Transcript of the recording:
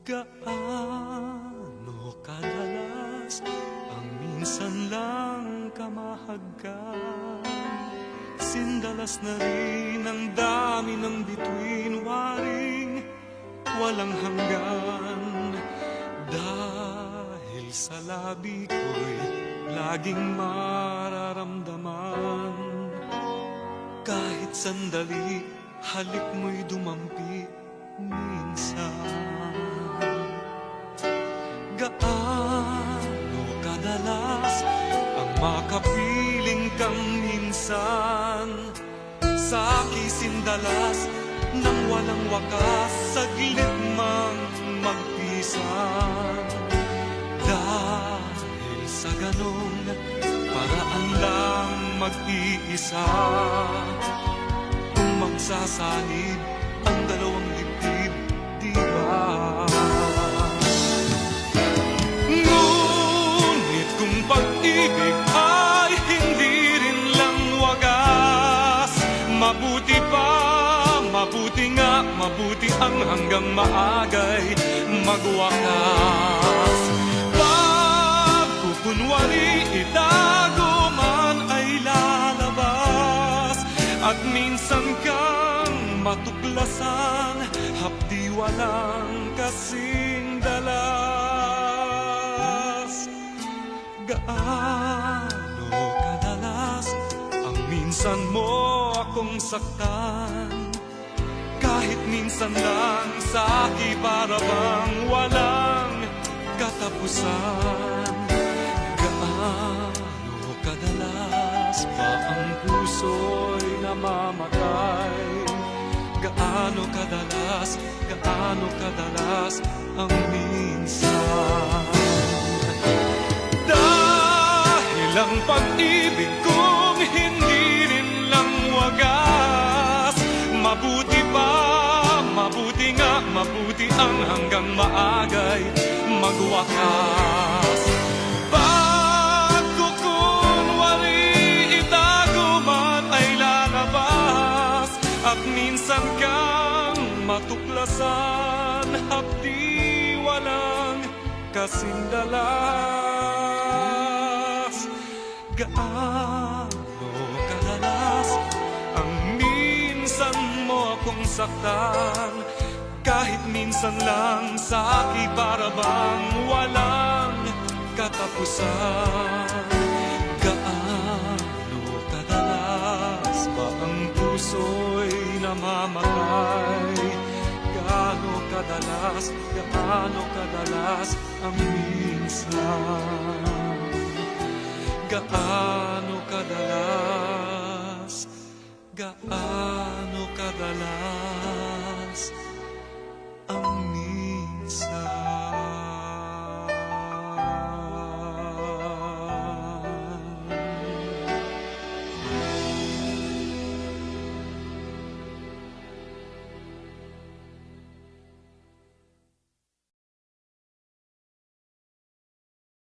Gaano kadalas ang minsan lang kamahagkan? Sindalas na rin ang dami ng bituin, waring walang hanggan. Dahil sa labi ko'y laging mararamdaman, kahit sandali halik mo'y dumampi minsan. Gaano kadalas ang makapiling kang minsan, sa kisindalas nang walang wakas, saglit mang magpisan. Dahil sa ganong paraan lang mag-iisa, kung magsasanib ang dalawang dibdib, di ba? Ngunit kung pag-ibig ay hindi rin lang wagas, mabuti pa, mabuti nga, mabuti ang hanggang maagay magwakas. Pagkukunwari itago man ay lalabas, at minsan kang matuklasan, hapdi walang kasing dalas. Gaano kadalas ang minsan mo akong saktan, kahit minsan lang sa akin para bang walang katapusan. Gaano kadalas ba ang puso'y namamatay? Gaano kadalas ang minsan? Dahil ang pag-ibig kong hindi rin lang wagas, mabuti pa, mabuti nga, mabuti ang hanggang maagay magwakas. Pagkukunwari itago man ay lalabas, at minsan kang matuklasan, hapdi walang kasing dalas. Gaano kadalas ang minsan mo akong saktan, kahit minsan lang sa akin para bang walang katapusan. Gaano kadalas ba ang puso'y namamatay? Gaano kadalas ang minsan? Gaano kadalas